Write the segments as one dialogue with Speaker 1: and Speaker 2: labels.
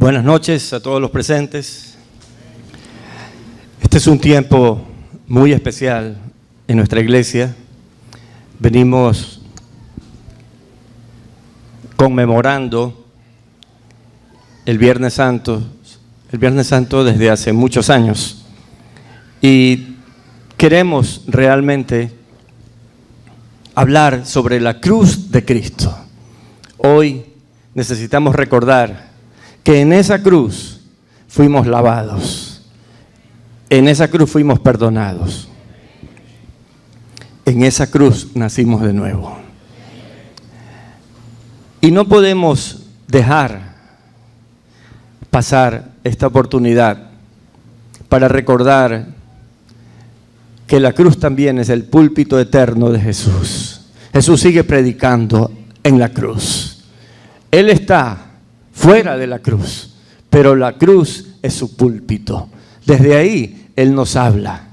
Speaker 1: Buenas noches a todos los presentes. Este es un tiempo muy especial en nuestra iglesia. Venimos conmemorando el Viernes Santo desde hace muchos años. Y queremos realmente hablar sobre la cruz de Cristo. Hoy necesitamos recordar que en esa cruz fuimos lavados, en esa cruz fuimos perdonados, en esa cruz nacimos de nuevo. Y no podemos dejar pasar esta oportunidad para recordar que la cruz también es el púlpito eterno de Jesús. Jesús sigue predicando en la cruz. Él está fuera de la cruz, pero la cruz es su púlpito. Desde ahí Él nos habla.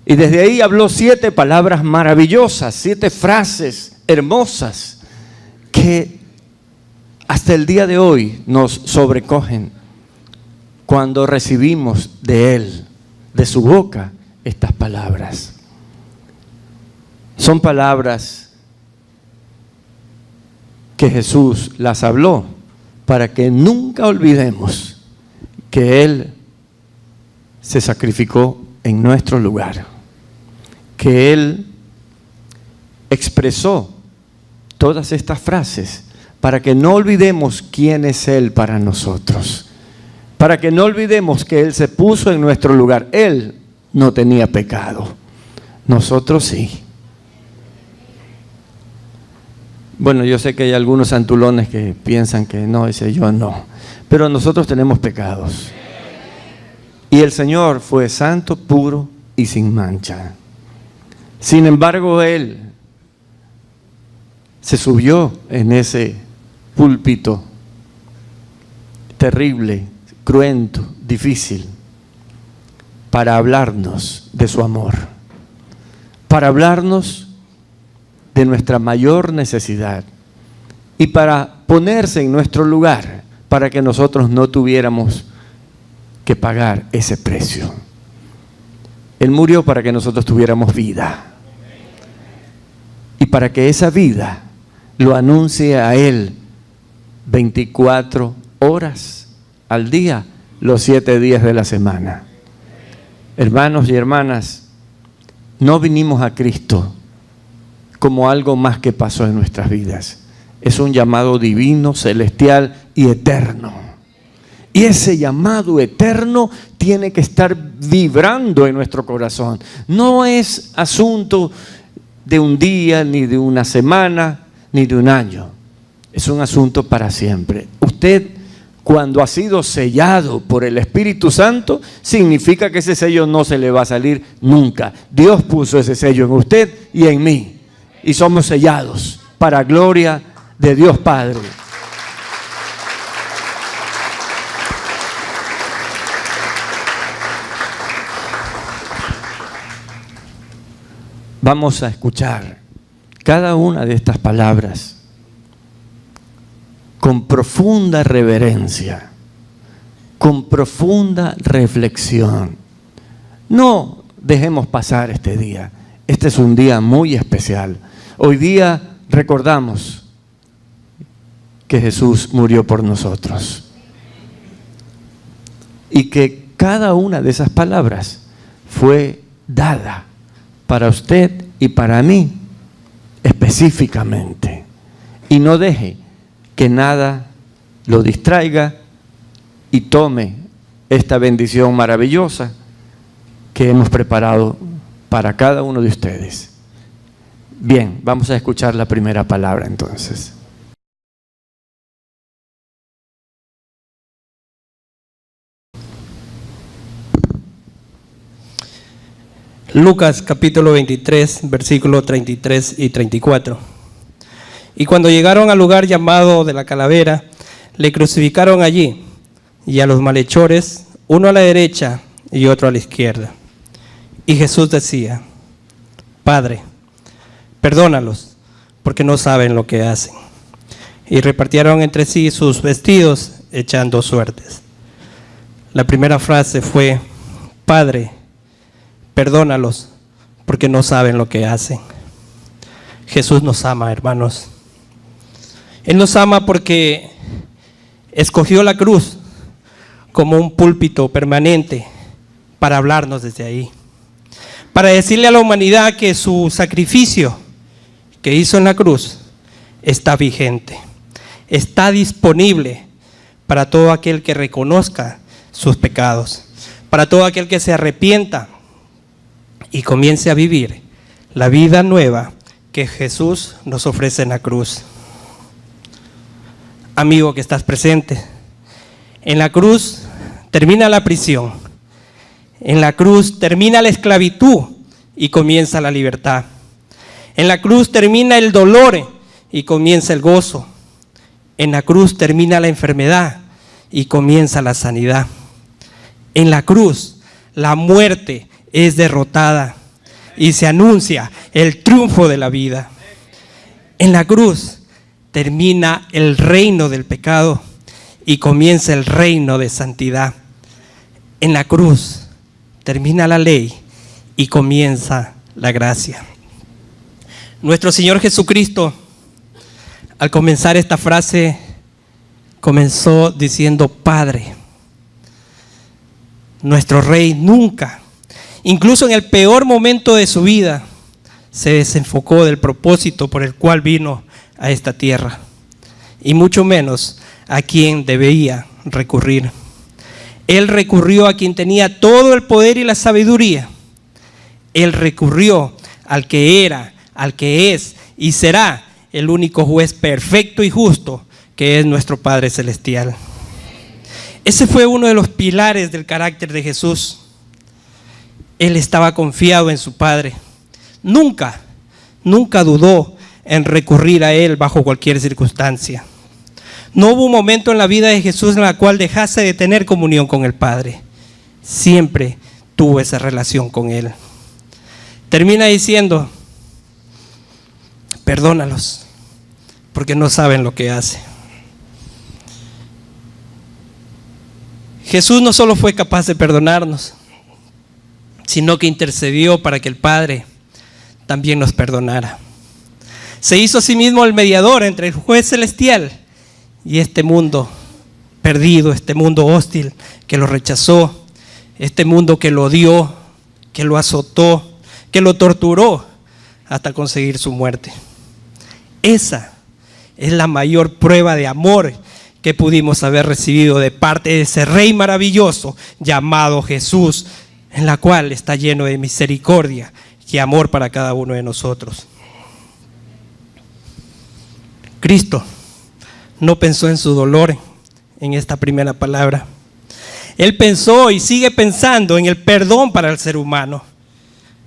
Speaker 1: Y desde ahí habló 7 palabras maravillosas, 7 frases hermosas que hasta el día de hoy nos sobrecogen cuando recibimos de Él, de su boca, estas palabras. Son palabras que Jesús las habló para que nunca olvidemos que Él se sacrificó en nuestro lugar, que Él expresó todas estas frases para que no olvidemos quién es Él para nosotros, para que no olvidemos que Él se puso en nuestro lugar. Él no tenía pecado, nosotros sí. Bueno, yo sé que hay algunos santulones que piensan que no, ese yo no, pero nosotros tenemos pecados. Y el Señor fue santo, puro y sin mancha. Sin embargo, Él se subió en ese púlpito terrible, cruento, difícil, para hablarnos de su amor, para hablarnos de nuestra mayor necesidad y para ponerse en nuestro lugar para que nosotros no tuviéramos que pagar ese precio. Él murió para que nosotros tuviéramos vida y para que esa vida lo anuncie a Él 24 horas al día, los 7 días de la semana. Hermanos y hermanas, no vinimos a Cristo como algo más que pasó en nuestras vidas. Es un llamado divino, celestial y eterno. Y ese llamado eterno tiene que estar vibrando en nuestro corazón. No es asunto de un día, ni de una semana, ni de un año. Es un asunto para siempre. Usted, cuando ha sido sellado por el Espíritu Santo, significa que ese sello no se le va a salir nunca. Dios puso ese sello en usted y en mí. Y somos sellados para gloria de Dios Padre. Vamos a escuchar cada una de estas palabras con profunda reverencia, con profunda reflexión. No dejemos pasar este día. Este es un día muy especial. Hoy día recordamos que Jesús murió por nosotros y que cada una de esas palabras fue dada para usted y para mí específicamente. Y no deje que nada lo distraiga y tome esta bendición maravillosa que hemos preparado para cada uno de ustedes. Bien, vamos a escuchar la primera palabra entonces.
Speaker 2: Lucas capítulo 23, versículos 33 y 34. Y cuando llegaron al lugar llamado de la Calavera, le crucificaron allí, y a los malhechores, uno a la derecha y otro a la izquierda. Y Jesús decía: Padre, perdónalos, porque no saben lo que hacen. Y repartieron entre sí sus vestidos echando suertes. La primera frase fue: Padre, perdónalos porque no saben lo que hacen. Jesús nos ama, hermanos. Él nos ama porque escogió la cruz como un púlpito permanente para hablarnos desde ahí, para decirle a la humanidad que su sacrificio que hizo en la cruz está vigente, está disponible para todo aquel que reconozca sus pecados, para todo aquel que se arrepienta y comience a vivir la vida nueva que Jesús nos ofrece en la cruz. Amigo que estás presente, en la cruz termina la prisión, en la cruz termina la esclavitud y comienza la libertad. En la cruz termina el dolor y comienza el gozo. En la cruz termina la enfermedad y comienza la sanidad. En la cruz la muerte es derrotada y se anuncia el triunfo de la vida. En la cruz termina el reino del pecado y comienza el reino de santidad. En la cruz termina la ley y comienza la gracia. Nuestro Señor Jesucristo, al comenzar esta frase, comenzó diciendo Padre. Nuestro Rey nunca, incluso en el peor momento de su vida, se desenfocó del propósito por el cual vino a esta tierra, y mucho menos a quien debía recurrir. Él recurrió a quien tenía todo el poder y la sabiduría. Él recurrió al que era, al que es y será el único juez perfecto y justo, que es nuestro Padre Celestial. Ese fue uno de los pilares del carácter de Jesús. Él estaba confiado en su Padre. Nunca dudó en recurrir a Él bajo cualquier circunstancia. No hubo un momento en la vida de Jesús en la cual dejase de tener comunión con el Padre. Siempre tuvo esa relación con Él. Termina diciendo, perdónalos, porque no saben lo que hacen. Jesús no solo fue capaz de perdonarnos, sino que intercedió para que el Padre también nos perdonara. Se hizo a sí mismo el mediador entre el juez celestial y este mundo perdido, este mundo hostil que lo rechazó, este mundo que lo odió, que lo azotó, que lo torturó hasta conseguir su muerte. Esa es la mayor prueba de amor que pudimos haber recibido de parte de ese Rey maravilloso llamado Jesús, en la cual está lleno de misericordia y amor para cada uno de nosotros. Cristo no pensó en su dolor en esta primera palabra. Él pensó y sigue pensando en el perdón para el ser humano.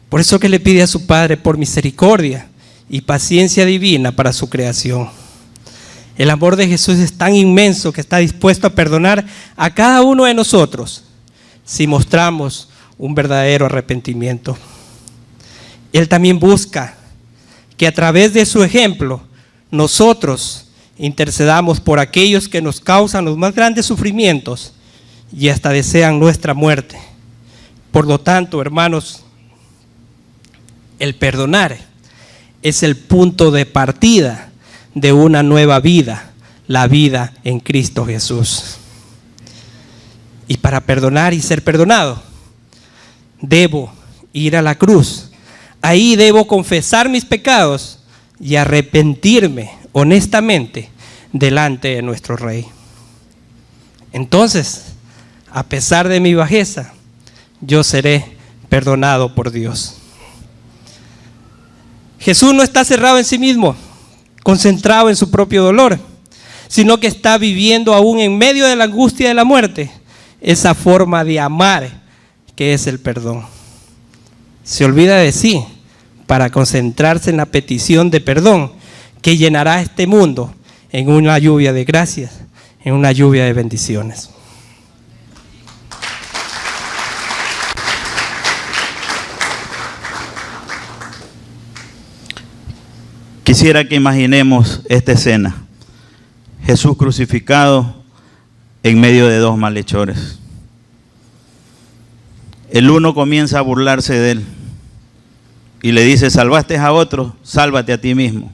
Speaker 2: Por eso que le pide a su Padre por misericordia y paciencia divina para su creación. El amor de Jesús es tan inmenso que está dispuesto a perdonar a cada uno de nosotros si mostramos un verdadero arrepentimiento. Él también busca que a través de su ejemplo nosotros intercedamos por aquellos que nos causan los más grandes sufrimientos y hasta desean nuestra muerte. Por lo tanto, hermanos, el perdonar es el punto de partida de una nueva vida, la vida en Cristo Jesús. Y para perdonar y ser perdonado, debo ir a la cruz. Ahí debo confesar mis pecados y arrepentirme honestamente delante de nuestro Rey. Entonces, a pesar de mi bajeza, yo seré perdonado por Dios. Jesús no está cerrado en sí mismo, concentrado en su propio dolor, sino que está viviendo aún en medio de la angustia de la muerte, esa forma de amar que es el perdón. Se olvida de sí para concentrarse en la petición de perdón que llenará este mundo en una lluvia de gracias, en una lluvia de bendiciones.
Speaker 3: Quisiera que imaginemos esta escena. Jesús crucificado en medio de dos malhechores. El uno comienza a burlarse de él y le dice: salvaste a otro, sálvate a ti mismo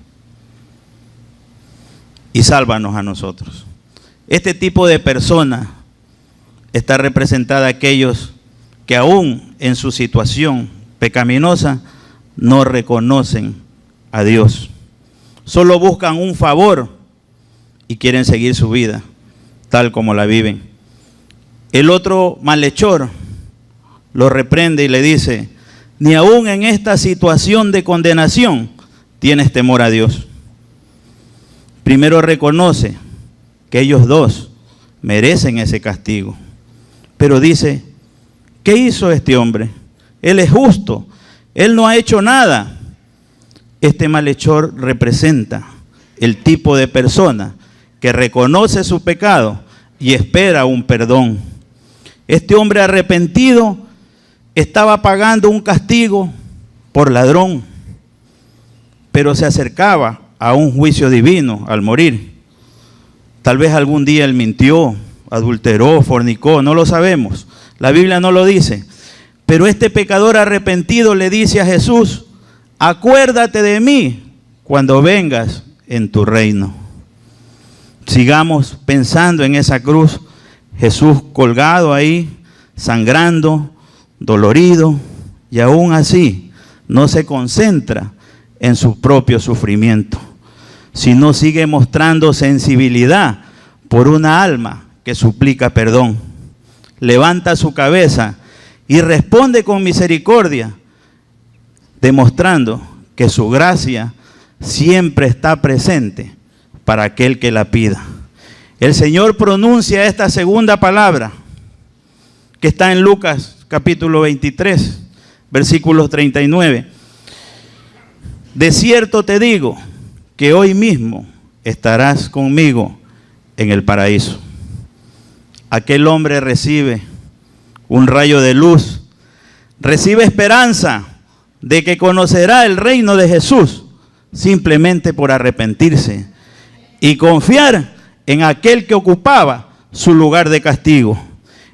Speaker 3: y sálvanos a nosotros. Este tipo de persona está representada a aquellos que aún en su situación pecaminosa no reconocen a Dios. Solo buscan un favor y quieren seguir su vida tal como la viven. El otro malhechor lo reprende y le dice: ni aún en esta situación de condenación tienes temor a Dios. Primero reconoce que ellos dos merecen ese castigo, pero dice: ¿qué hizo este hombre? Él es justo, él no ha hecho nada. Este malhechor representa el tipo de persona que reconoce su pecado y espera un perdón. Este hombre arrepentido estaba pagando un castigo por ladrón, pero se acercaba a un juicio divino al morir. Tal vez algún día él mintió, adulteró, fornicó, no lo sabemos. La Biblia no lo dice. Pero este pecador arrepentido le dice a Jesús: acuérdate de mí cuando vengas en tu reino. Sigamos pensando en esa cruz, Jesús colgado ahí, sangrando, dolorido, y aún así no se concentra en su propio sufrimiento, sino sigue mostrando sensibilidad por una alma que suplica perdón. Levanta su cabeza y responde con misericordia, demostrando que su gracia siempre está presente para aquel que la pida. El Señor pronuncia esta segunda palabra que está en Lucas capítulo 23, versículos 39. De cierto te digo que hoy mismo estarás conmigo en el paraíso. Aquel hombre recibe un rayo de luz, recibe esperanza de que conocerá el reino de Jesús simplemente por arrepentirse y confiar en aquel que ocupaba su lugar de castigo.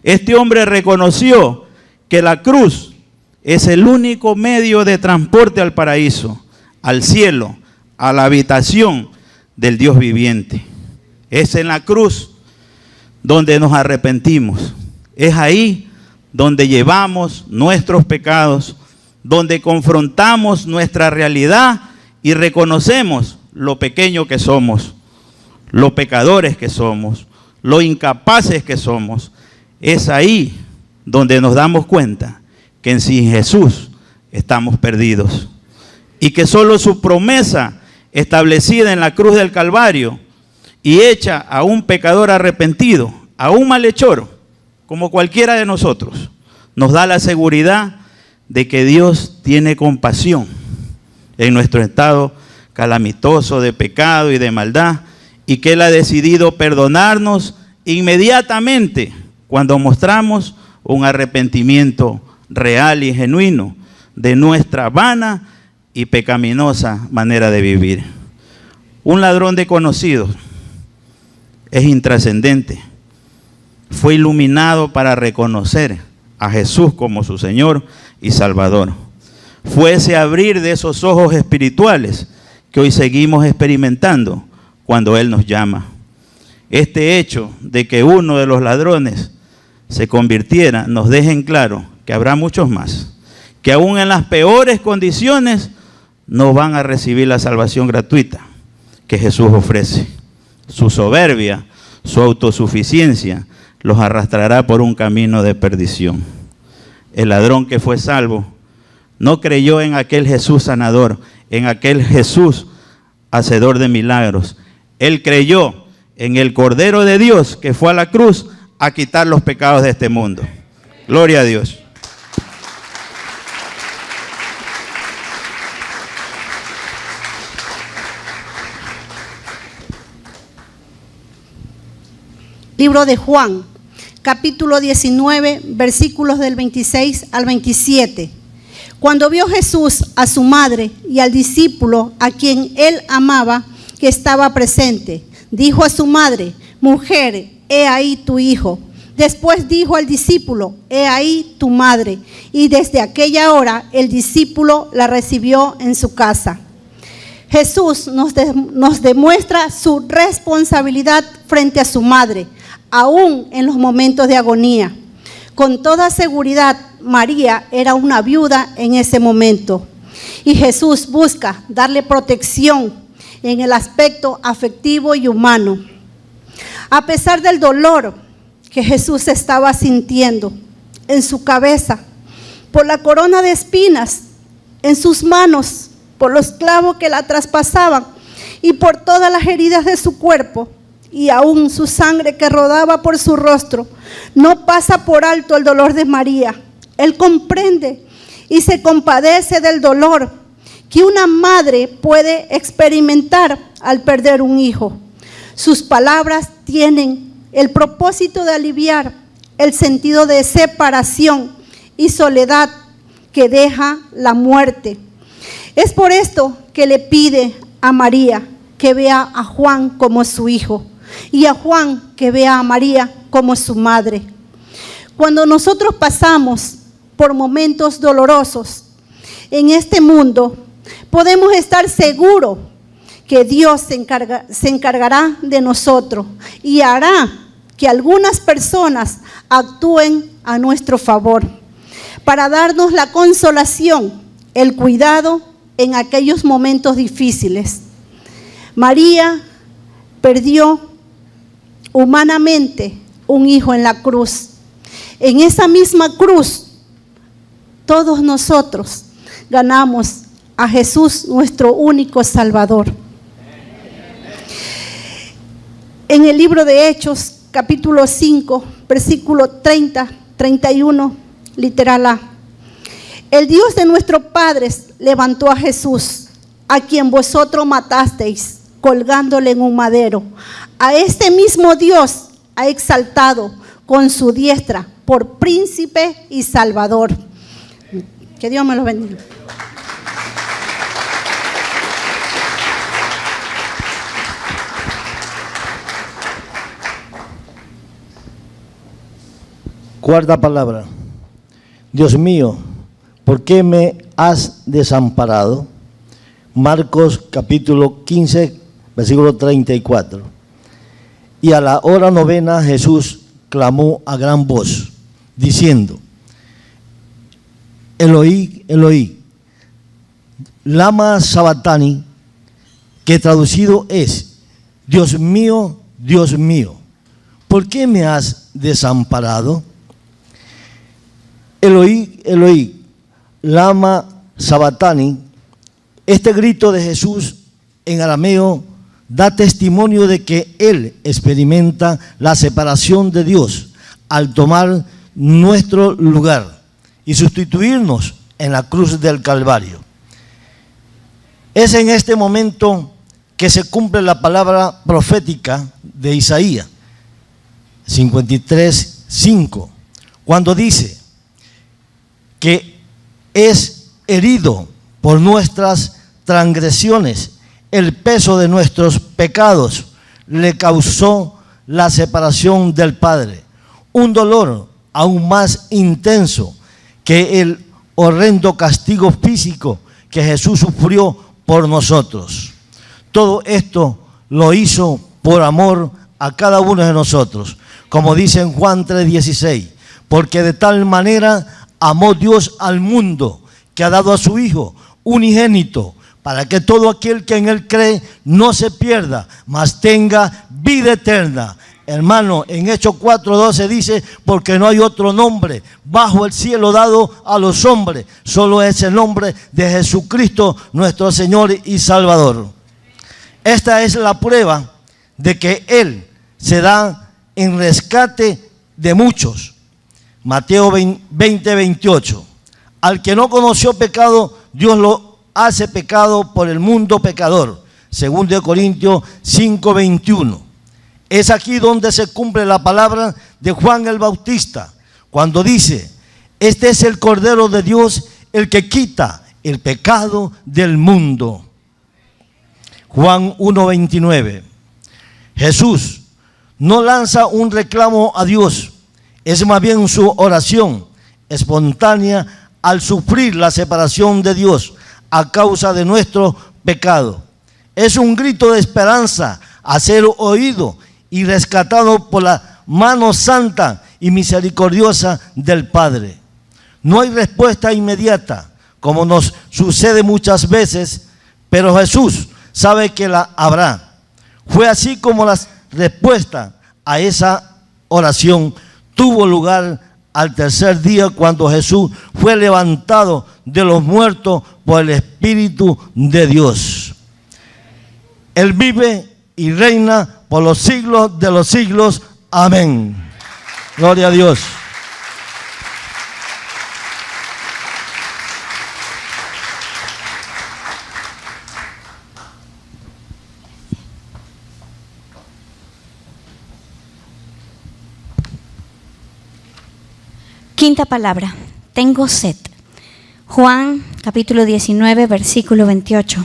Speaker 3: Este hombre reconoció que la cruz es el único medio de transporte al paraíso, al cielo, a la habitación del Dios viviente. Es en la cruz donde nos arrepentimos. Es ahí donde llevamos nuestros pecados, donde confrontamos nuestra realidad y reconocemos lo pequeño que somos, lo pecadores que somos, lo incapaces que somos. Es ahí donde nos damos cuenta que sin Jesús estamos perdidos y que solo su promesa establecida en la cruz del Calvario y hecha a un pecador arrepentido, a un malhechor, como cualquiera de nosotros, nos da la seguridad de que Dios tiene compasión en nuestro estado calamitoso de pecado y de maldad, y que Él ha decidido perdonarnos inmediatamente cuando mostramos un arrepentimiento real y genuino de nuestra vana y pecaminosa manera de vivir. Un ladrón desconocido es intrascendente. Fue iluminado para reconocer a Jesús como su Señor y Salvador. Fue ese abrir de esos ojos espirituales que hoy seguimos experimentando cuando Él nos llama. Este hecho de que uno de los ladrones se convirtiera nos deja en claro que habrá muchos más, que aún en las peores condiciones no van a recibir la salvación gratuita que Jesús ofrece. Su soberbia, su autosuficiencia los arrastrará por un camino de perdición. El ladrón que fue salvo no creyó en aquel Jesús sanador, en aquel Jesús hacedor de milagros. Él creyó en el Cordero de Dios que fue a la cruz a quitar los pecados de este mundo. Gloria a Dios.
Speaker 4: Libro de Juan, capítulo 19, versículos del 26 al 27. Cuando vio Jesús a su madre y al discípulo a quien él amaba, que estaba presente, dijo a su madre: Mujer, he ahí tu hijo. Después dijo al discípulo, he ahí tu madre. Y desde aquella hora el discípulo la recibió en su casa. Jesús nos demuestra su responsabilidad frente a su madre, aún en los momentos de agonía. Con toda seguridad, María era una viuda en ese momento. Y Jesús busca darle protección en el aspecto afectivo y humano. A pesar del dolor que Jesús estaba sintiendo en su cabeza, por la corona de espinas, en sus manos, por los clavos que la traspasaban y por todas las heridas de su cuerpo, y aún su sangre que rodaba por su rostro, no pasa por alto el dolor de María. Él comprende y se compadece del dolor que una madre puede experimentar al perder un hijo. Sus palabras tienen el propósito de aliviar el sentido de separación y soledad que deja la muerte. Es por esto que le pide a María que vea a Juan como su hijo y a Juan que vea a María como su madre. Cuando nosotros pasamos por momentos dolorosos en este mundo, podemos estar seguros que Dios se encargará de nosotros y hará que algunas personas actúen a nuestro favor para darnos la consolación, el cuidado en aquellos momentos difíciles. María perdió humanamente un hijo en la cruz. En esa misma cruz, todos nosotros ganamos a Jesús, nuestro único Salvador. En el libro de Hechos, capítulo 5, versículo 30, 31, literal A. El Dios de nuestros padres levantó a Jesús, a quien vosotros matasteis, colgándole en un madero. A este mismo Dios ha exaltado con su diestra por príncipe y salvador. Que Dios me los bendiga.
Speaker 5: Cuarta palabra. Dios mío, ¿por qué me has desamparado? Marcos capítulo 15, versículo 34. Y a la hora novena Jesús clamó a gran voz, diciendo, Eloí, Eloí, lama sabactani, que traducido es, Dios mío, ¿por qué me has desamparado? Eloí, Eloí, lama sabactani. Este grito de Jesús en arameo da testimonio de que Él experimenta la separación de Dios al tomar nuestro lugar y sustituirnos en la cruz del Calvario. Es en este momento que se cumple la palabra profética de Isaías 53:5, cuando dice que es herido por nuestras transgresiones, el peso de nuestros pecados le causó la separación del Padre, un dolor aún más intenso que el horrendo castigo físico que Jesús sufrió por nosotros. Todo esto lo hizo por amor a cada uno de nosotros, como dice en Juan 3:16, porque de tal manera amó Dios al mundo que ha dado a su Hijo unigénito, para que todo aquel que en Él cree no se pierda, mas tenga vida eterna. Hermano, en Hechos 4:12 dice, porque no hay otro nombre bajo el cielo dado a los hombres, solo es el nombre de Jesucristo, nuestro Señor y Salvador. Esta es la prueba de que Él se da en rescate de muchos. Mateo 20:28. Al que no conoció pecado, Dios lo hace pecado por el mundo pecador. 2 Corintios 5:21. Es aquí donde se cumple la palabra de Juan el Bautista, cuando dice, este es el Cordero de Dios, el que quita el pecado del mundo. Juan 1:29. Jesús no lanza un reclamo a Dios, es más bien su oración espontánea al sufrir la separación de Dios a causa de nuestro pecado. Es un grito de esperanza a ser oído y rescatado por la mano santa y misericordiosa del Padre. No hay respuesta inmediata, como nos sucede muchas veces, pero Jesús sabe que la habrá. Fue así como la respuesta a esa oración tuvo lugar al tercer día, cuando Jesús fue levantado de los muertos por el Espíritu de Dios. Él vive y reina por los siglos de los siglos. Amén. Gloria a Dios.
Speaker 6: Quinta palabra, tengo sed. Juan capítulo 19, versículo 28.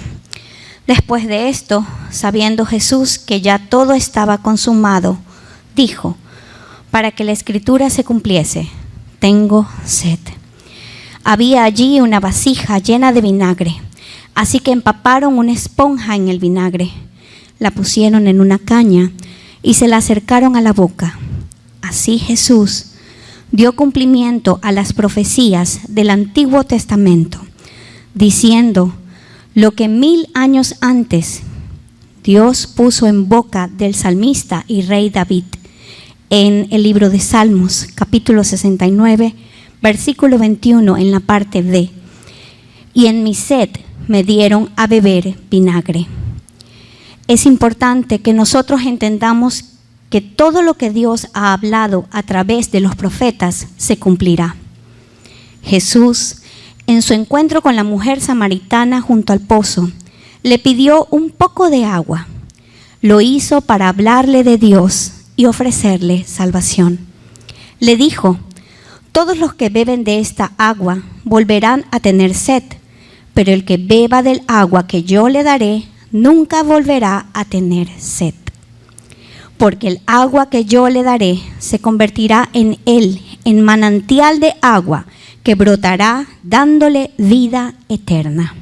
Speaker 6: Después de esto, sabiendo Jesús que ya todo estaba consumado, dijo, para que la escritura se cumpliese, tengo sed. Había allí una vasija llena de vinagre, así que empaparon una esponja en el vinagre, la pusieron en una caña y se la acercaron a la boca. Así Jesús dio cumplimiento a las profecías del Antiguo Testamento, diciendo lo que 1000 años antes Dios puso en boca del salmista y rey David en el libro de Salmos, capítulo 69, versículo 21, en la parte D. Y en mi sed me dieron a beber vinagre. Es importante que nosotros entendamos que todo lo que Dios ha hablado a través de los profetas se cumplirá. Jesús, en su encuentro con la mujer samaritana junto al pozo, le pidió un poco de agua. Lo hizo para hablarle de Dios y ofrecerle salvación. Le dijo, todos los que beben de esta agua volverán a tener sed, pero el que beba del agua que yo le daré nunca volverá a tener sed. Porque el agua que yo le daré se convertirá en él en manantial de agua que brotará dándole vida eterna.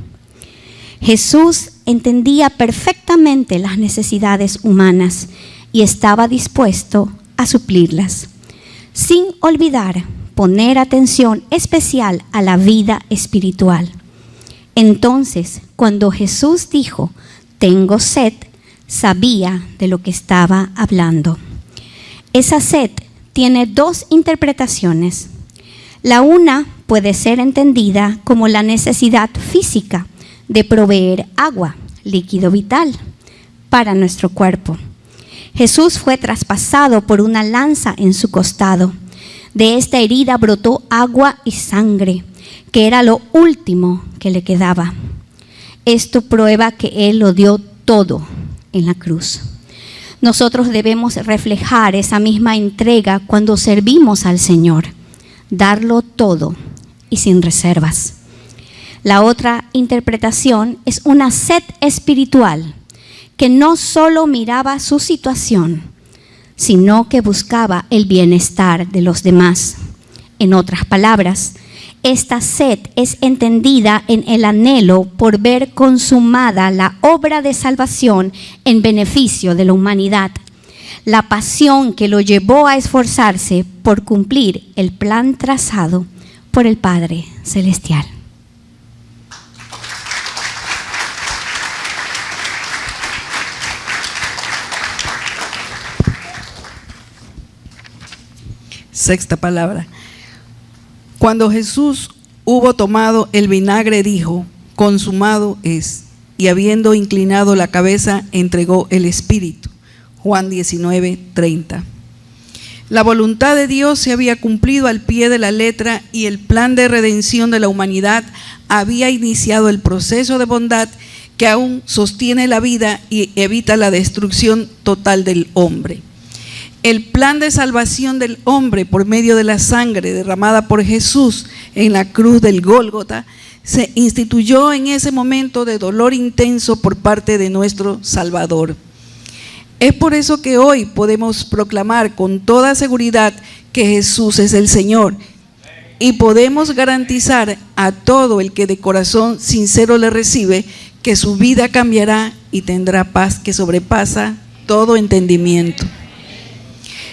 Speaker 6: Jesús entendía perfectamente las necesidades humanas y estaba dispuesto a suplirlas, sin olvidar poner atención especial a la vida espiritual. Entonces, cuando Jesús dijo, tengo sed, sabía de lo que estaba hablando. Esa sed tiene dos interpretaciones. La una puede ser entendida como la necesidad física de proveer agua, líquido vital, para nuestro cuerpo. Jesús fue traspasado por una lanza en su costado. De esta herida brotó agua y sangre, que era lo último que le quedaba. Esto prueba que Él lo dio todo en la cruz. Nosotros debemos reflejar esa misma entrega cuando servimos al Señor, darlo todo y sin reservas. La otra interpretación es una sed espiritual que no solo miraba su situación, sino que buscaba el bienestar de los demás. En otras palabras, esta sed es entendida en el anhelo por ver consumada la obra de salvación en beneficio de la humanidad, la pasión que lo llevó a esforzarse por cumplir el plan trazado por el Padre Celestial.
Speaker 7: Sexta palabra. Cuando Jesús hubo tomado el vinagre, dijo, consumado es, y habiendo inclinado la cabeza, entregó el espíritu. Juan 19:30. La voluntad de Dios se había cumplido al pie de la letra y el plan de redención de la humanidad había iniciado el proceso de bondad que aún sostiene la vida y evita la destrucción total del hombre. El plan de salvación del hombre por medio de la sangre derramada por Jesús en la cruz del Gólgota se instituyó en ese momento de dolor intenso por parte de nuestro Salvador. Es por eso que hoy podemos proclamar con toda seguridad que Jesús es el Señor, y podemos garantizar a todo el que de corazón sincero le recibe que su vida cambiará y tendrá paz que sobrepasa todo entendimiento.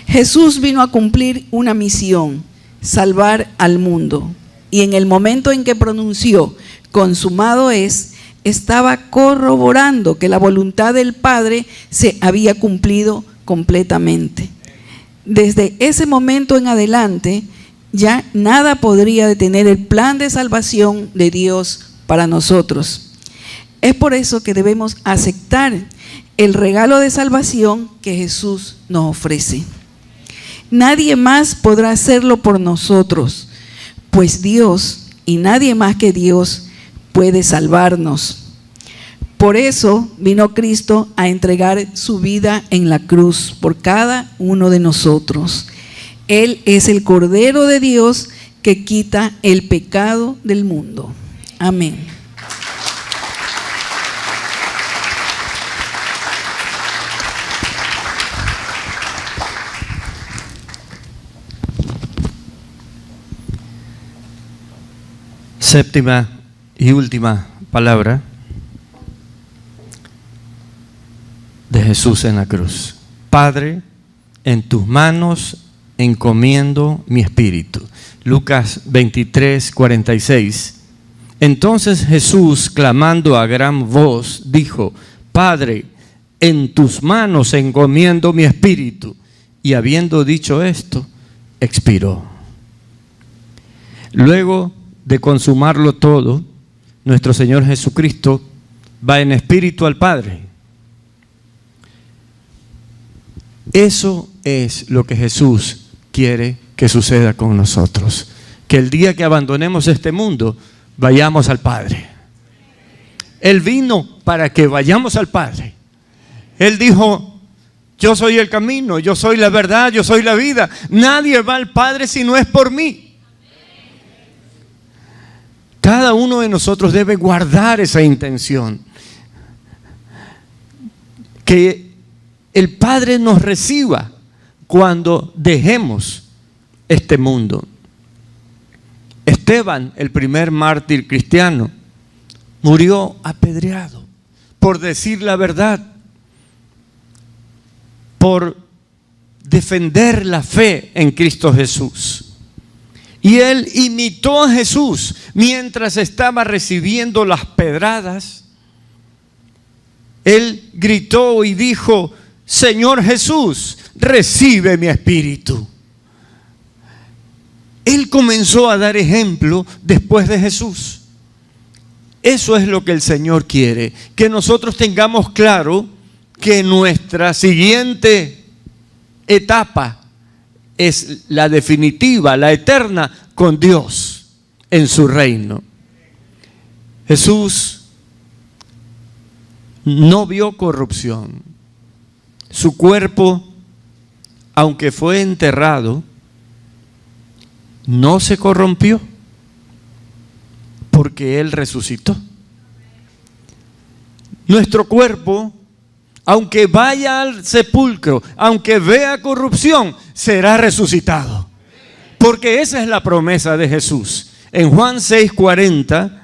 Speaker 7: Jesús vino a cumplir una misión: salvar al mundo. Y en el momento en que pronunció "consumado es", estaba corroborando que la voluntad del Padre se había cumplido completamente. Desde ese momento en adelante, ya nada podría detener el plan de salvación de Dios para nosotros. Es por eso que debemos aceptar el regalo de salvación que Jesús nos ofrece. Nadie más podrá hacerlo por nosotros, pues Dios y nadie más que Dios puede salvarnos. Por eso vino Cristo a entregar su vida en la cruz por cada uno de nosotros. Él es el Cordero de Dios que quita el pecado del mundo. Amén.
Speaker 1: Séptima y última palabra de Jesús en la cruz. Padre, en tus manos encomiendo mi espíritu. Lucas 23, 46. Entonces Jesús, clamando a gran voz, dijo: Padre, en tus manos encomiendo mi espíritu. Y habiendo dicho esto, expiró. Luego de consumarlo todo, nuestro Señor Jesucristo va en espíritu al Padre. Eso es lo que Jesús quiere que suceda con nosotros. Que el día que abandonemos este mundo, vayamos al Padre. Él vino para que vayamos al Padre. Él dijo: yo soy el camino, yo soy la verdad, yo soy la vida. Nadie va al Padre si no es por mí. Cada uno de nosotros debe guardar esa intención. Que el Padre nos reciba cuando dejemos este mundo. Esteban, el primer mártir cristiano, murió apedreado por decir la verdad, por defender la fe en Cristo Jesús. Y él imitó a Jesús mientras estaba recibiendo las pedradas. Él gritó y dijo: Señor Jesús, recibe mi espíritu. Él comenzó a dar ejemplo después de Jesús. Eso es lo que el Señor quiere, que nosotros tengamos claro que nuestra siguiente etapa es la definitiva, la eterna, con Dios en su reino. Jesús no vio corrupción. Su cuerpo, aunque fue enterrado, no se corrompió, porque Él resucitó. Nuestro cuerpo, aunque vaya al sepulcro, aunque vea corrupción, será resucitado. Porque esa es la promesa de Jesús. En Juan 6:40,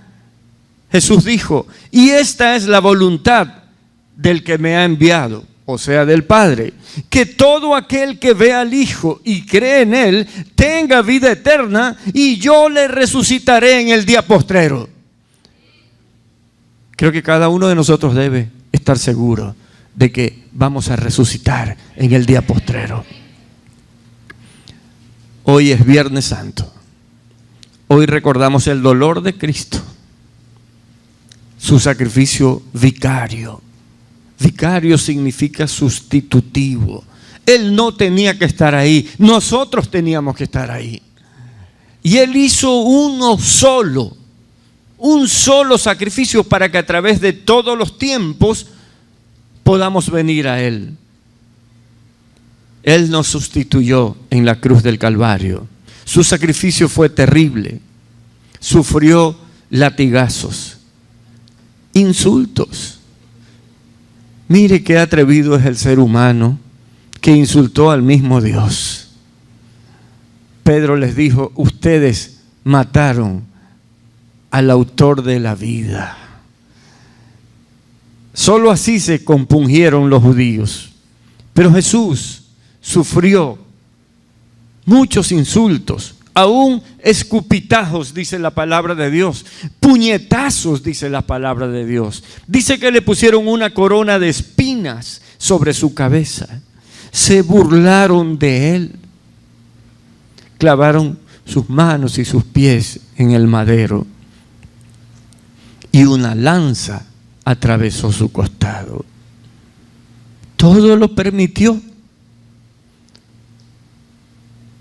Speaker 1: Jesús dijo: y esta es la voluntad del que me ha enviado, o sea, del Padre, que todo aquel que vea al Hijo y cree en Él tenga vida eterna, y yo le resucitaré en el día postrero. Creo que cada uno de nosotros debe estar seguro de que vamos a resucitar en el día postrero. Hoy es Viernes Santo. Hoy recordamos el dolor de Cristo, su sacrificio vicario. Vicario significa sustitutivo. Él no tenía que estar ahí, nosotros teníamos que estar ahí. Y Él hizo un solo sacrificio para que a través de todos los tiempos podamos venir a Él. Él nos sustituyó en la cruz del Calvario. Su sacrificio fue terrible. Sufrió latigazos, insultos, Mire qué atrevido es el ser humano que insultó al mismo Dios. Pedro les dijo: ustedes mataron al autor de la vida. Solo así se compungieron los judíos. Pero Jesús sufrió muchos insultos, aún escupitajos, dice la palabra de Dios, puñetazos, dice la palabra de Dios. Dice que le pusieron una corona de espinas sobre su cabeza. Se burlaron de él. Clavaron sus manos y sus pies en el madero y una lanza atravesó su costado. Todo lo permitió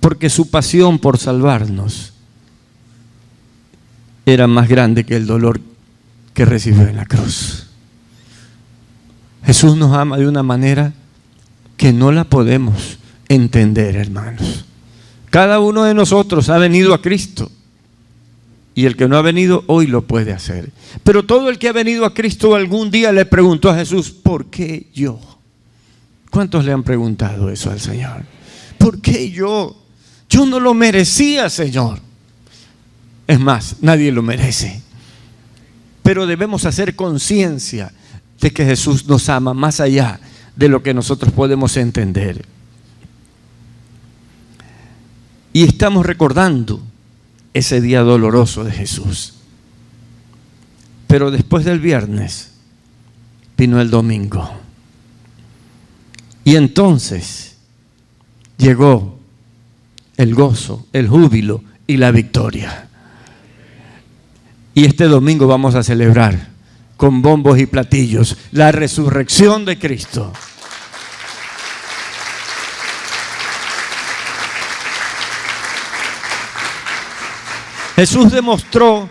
Speaker 1: porque su pasión por salvarnos era más grande que el dolor que recibió en la cruz. Jesús nos ama de una manera que no la podemos entender, hermanos. Cada uno de nosotros ha venido a Cristo y el que no ha venido hoy lo puede hacer. Pero todo el que ha venido a Cristo algún día le preguntó a Jesús: ¿por qué yo? ¿Cuántos le han preguntado eso al Señor? ¿Por qué yo? Yo no lo merecía, Señor. Es más, nadie lo merece. Pero debemos hacer conciencia de que Jesús nos ama más allá de lo que nosotros podemos entender. Y estamos recordando ese día doloroso de Jesús. Pero después del viernes vino el domingo. Y entonces llegó el gozo, el júbilo y la victoria. Y este domingo vamos a celebrar con bombos y platillos la resurrección de Cristo. Jesús demostró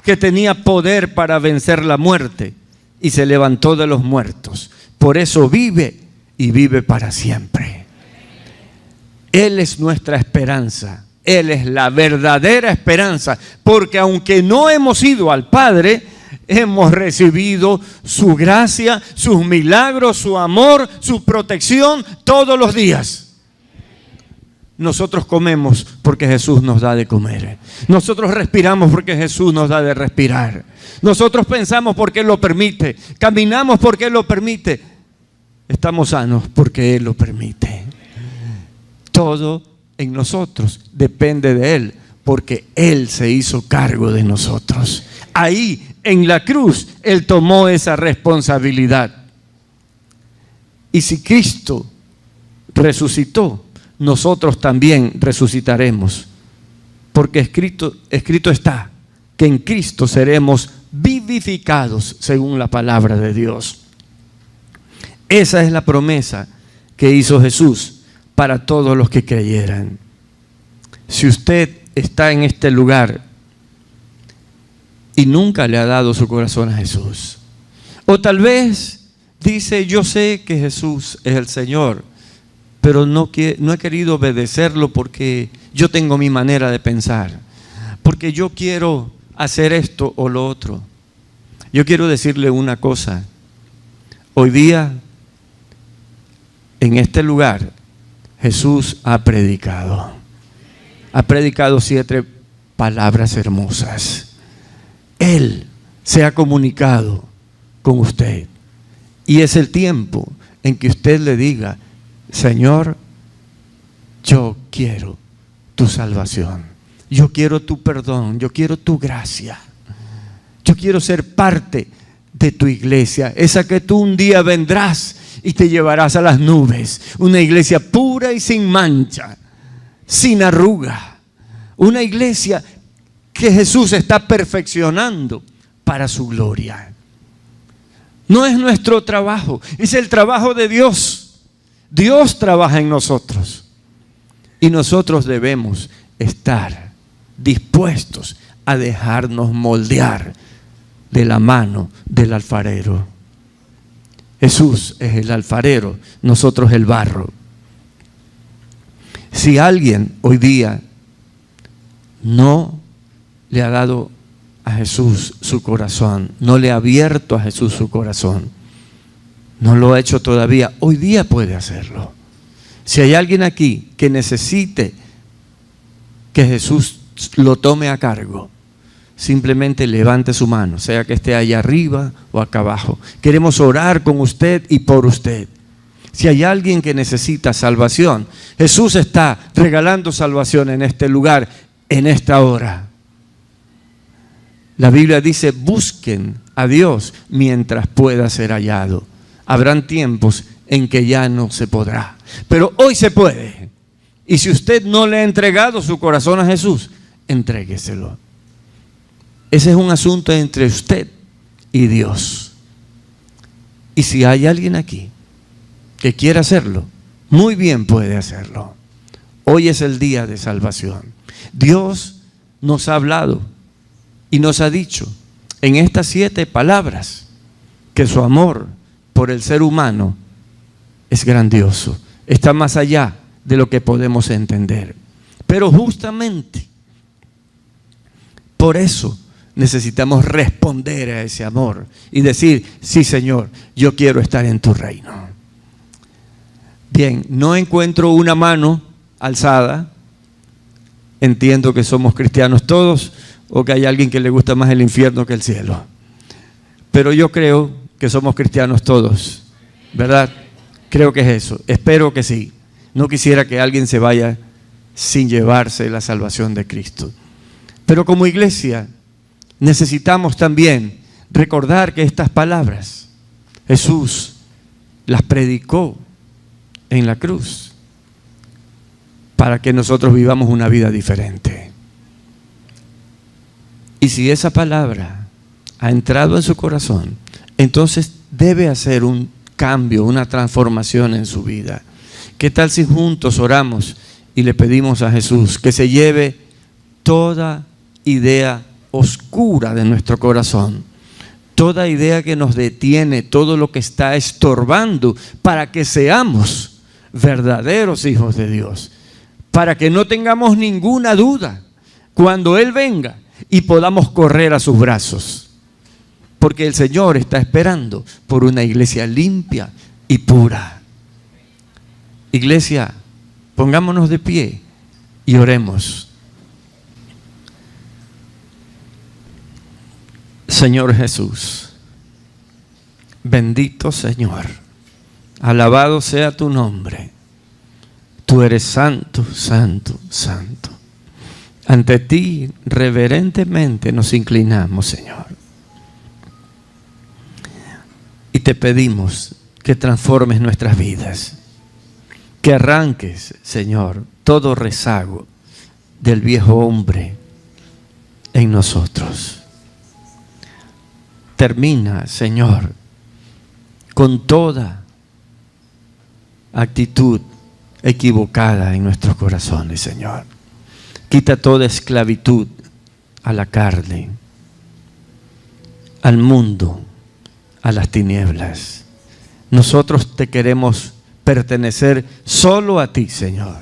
Speaker 1: que tenía poder para vencer la muerte y se levantó de los muertos. Por eso vive y vive para siempre. Él es nuestra esperanza. Él es la verdadera esperanza. Porque aunque no hemos ido al Padre, hemos recibido su gracia, sus milagros, su amor, su protección todos los días. Nosotros comemos porque Jesús nos da de comer. Nosotros respiramos porque Jesús nos da de respirar. Nosotros pensamos porque Él lo permite. Caminamos porque Él lo permite. Estamos sanos porque Él lo permite. Todo en nosotros depende de Él, porque Él se hizo cargo de nosotros. Ahí en la cruz Él tomó esa responsabilidad. Y si Cristo resucitó, nosotros también resucitaremos, porque escrito está que en Cristo seremos vivificados según la palabra de Dios. Esa es la promesa que hizo Jesús para todos los que creyeran. Si usted está en este lugar y nunca le ha dado su corazón a Jesús, o tal vez dice: yo sé que Jesús es el Señor, pero no he querido obedecerlo porque yo tengo mi manera de pensar, porque yo quiero hacer esto o lo otro. Yo quiero decirle una cosa. Hoy día, en este lugar, Jesús ha predicado 7 palabras hermosas. Él se ha comunicado con usted. Y es el tiempo en que usted le diga: Señor, yo quiero tu salvación, yo quiero tu perdón, yo quiero tu gracia, yo quiero ser parte de tu iglesia, esa que tú un día vendrás y te llevarás a las nubes, una iglesia pura y sin mancha, sin arruga, una iglesia que Jesús está perfeccionando para su gloria. No es nuestro trabajo, es el trabajo de Dios. Dios trabaja en nosotros y nosotros debemos estar dispuestos a dejarnos moldear de la mano del alfarero. Jesús es el alfarero, nosotros el barro. Si alguien hoy día no le ha dado a Jesús su corazón, no le ha abierto a Jesús su corazón, no lo ha hecho todavía, hoy día puede hacerlo. Si hay alguien aquí que necesite que Jesús lo tome a cargo, simplemente levante su mano, sea que esté allá arriba o acá abajo. Queremos orar con usted y por usted. Si hay alguien que necesita salvación, Jesús está regalando salvación en este lugar, en esta hora. La Biblia dice, busquen a Dios mientras pueda ser hallado. Habrán tiempos en que ya no se podrá, pero hoy se puede. Y si usted no le ha entregado su corazón a Jesús, entrégueselo. Ese es un asunto entre usted y Dios. Y si hay alguien aquí que quiera hacerlo, muy bien puede hacerlo. Hoy es el día de salvación. Dios nos ha hablado y nos ha dicho en estas 7 palabras que su amor por el ser humano es grandioso, está más allá de lo que podemos entender. Pero justamente por eso necesitamos responder a ese amor y decir, sí Señor, yo quiero estar en tu reino. Bien, no encuentro una mano alzada. Entiendo que somos cristianos todos o que hay alguien que le gusta más el infierno que el cielo. Pero yo creo que somos cristianos todos, ¿verdad? Creo que es eso. Espero que sí. No quisiera que alguien se vaya sin llevarse la salvación de Cristo. Pero como iglesia necesitamos también recordar que estas palabras Jesús las predicó en la cruz para que nosotros vivamos una vida diferente. Y si esa palabra ha entrado en su corazón, entonces debe hacer un cambio, una transformación en su vida. ¿Qué tal si juntos oramos y le pedimos a Jesús que se lleve toda idea oscura de nuestro corazón, toda idea que nos detiene, todo lo que está estorbando para que seamos verdaderos hijos de Dios, para que no tengamos ninguna duda cuando Él venga y podamos correr a sus brazos, porque el Señor está esperando por una iglesia limpia y pura. Iglesia, pongámonos de pie y oremos. Señor Jesús, bendito Señor, alabado sea tu nombre. Tú eres santo, santo, santo. Ante ti reverentemente nos inclinamos, Señor. Y te pedimos que transformes nuestras vidas, que arranques, Señor, todo rezago del viejo hombre en nosotros. Termina, Señor, con toda actitud equivocada en nuestros corazones, Señor. Quita toda esclavitud a la carne, al mundo, a las tinieblas. Nosotros te queremos pertenecer solo a ti, Señor.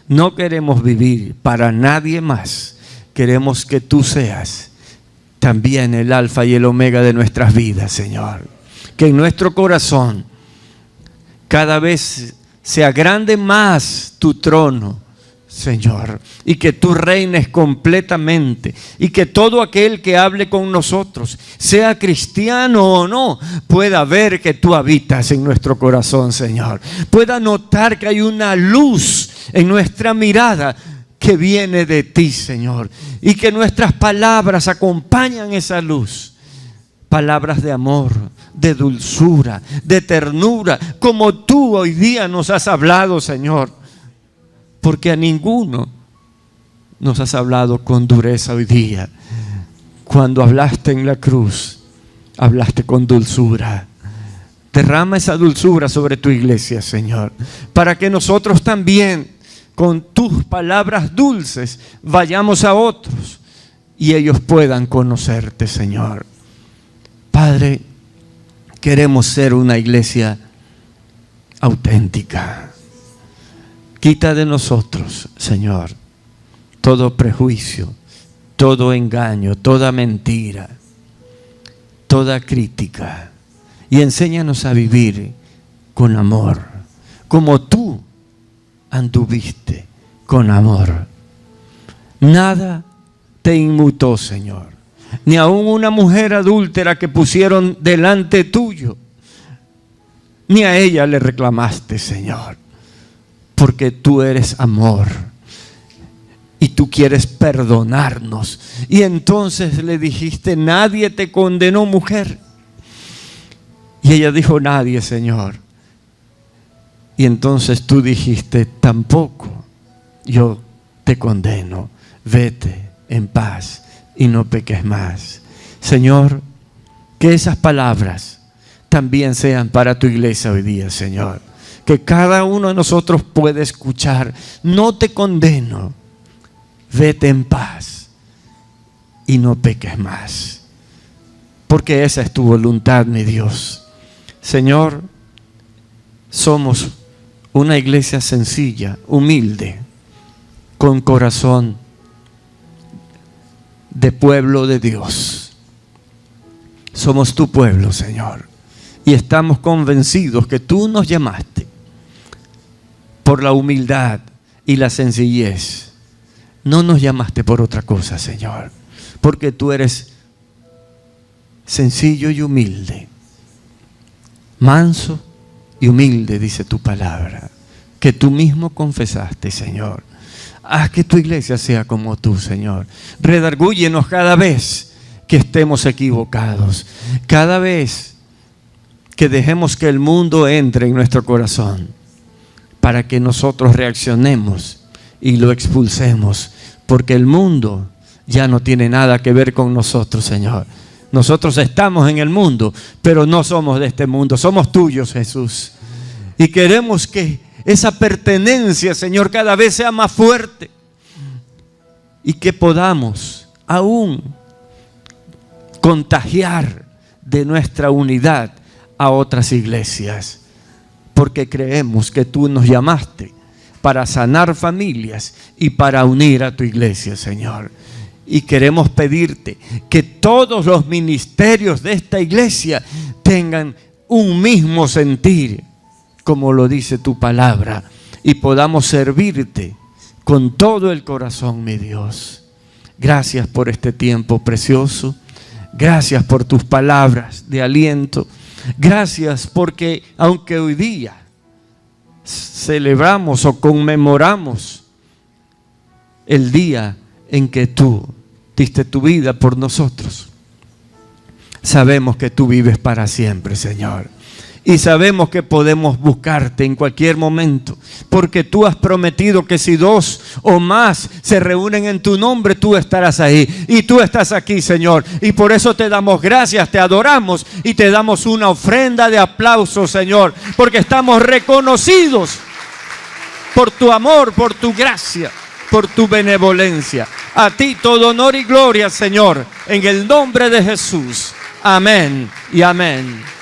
Speaker 1: No queremos vivir para nadie más. Queremos que tú seas también el alfa y el omega de nuestras vidas, Señor. Que en nuestro corazón cada vez se agrande más tu trono, Señor, y que tú reines completamente, y que todo aquel que hable con nosotros, sea cristiano o no, pueda ver que tú habitas en nuestro corazón, Señor. Pueda notar que hay una luz en nuestra mirada que viene de ti, Señor, y que nuestras palabras acompañan esa luz. Palabras de amor, de dulzura, de ternura, como tú hoy día nos has hablado, Señor. Porque a ninguno nos has hablado con dureza hoy día. Cuando hablaste en la cruz, hablaste con dulzura. Derrama esa dulzura sobre tu iglesia, Señor, para que nosotros también, con tus palabras dulces, vayamos a otros y ellos puedan conocerte, Señor. Padre, queremos ser una iglesia auténtica. Quita de nosotros, Señor, todo prejuicio, todo engaño, toda mentira, toda crítica. y enséñanos a vivir con amor, como tú anduviste con amor. Nada te inmutó, Señor, ni aun una mujer adúltera que pusieron delante tuyo, ni a ella le reclamaste, Señor, porque tú eres amor y tú quieres perdonarnos. Y entonces le dijiste: nadie te condenó, mujer. Y ella dijo: nadie, Señor. Y entonces tú dijiste: tampoco yo te condeno, vete en paz y no peques más. Señor, que esas palabras también sean para tu iglesia hoy día, Señor. Que cada uno de nosotros pueda escuchar: no te condeno, vete en paz y no peques más. Porque esa es tu voluntad, mi Dios. Señor, somos una iglesia sencilla, humilde, con corazón de pueblo de Dios. Somos tu pueblo, Señor, y estamos convencidos que tú nos llamaste por la humildad y la sencillez. No nos llamaste por otra cosa, Señor, porque tú eres sencillo y humilde, manso y humilde, dice tu palabra, que tú mismo confesaste, Señor. Haz que tu iglesia sea como tú, Señor. Redargúyenos cada vez que estemos equivocados, cada vez que dejemos que el mundo entre en nuestro corazón, para que nosotros reaccionemos y lo expulsemos, porque el mundo ya no tiene nada que ver con nosotros, Señor. Nosotros estamos en el mundo, pero no somos de este mundo, somos tuyos, Jesús. Y queremos que esa pertenencia, Señor, cada vez sea más fuerte y que podamos aún contagiar de nuestra unidad a otras iglesias, porque creemos que tú nos llamaste para sanar familias y para unir a tu iglesia, Señor. Y queremos pedirte que todos los ministerios de esta iglesia tengan un mismo sentir, como lo dice tu palabra, y podamos servirte con todo el corazón, mi Dios. Gracias por este tiempo precioso. Gracias por tus palabras de aliento. Gracias porque aunque hoy día celebramos o conmemoramos el día en que tú diste tu vida por nosotros, sabemos que tú vives para siempre, Señor. Y sabemos que podemos buscarte en cualquier momento, porque tú has prometido que si dos o más se reúnen en tu nombre, tú estarás ahí. Y tú estás aquí, Señor. Y por eso te damos gracias, te adoramos y te damos una ofrenda de aplauso, Señor, porque estamos reconocidos por tu amor, por tu gracia, por tu benevolencia. A ti todo honor y gloria, Señor, en el nombre de Jesús. Amén y amén.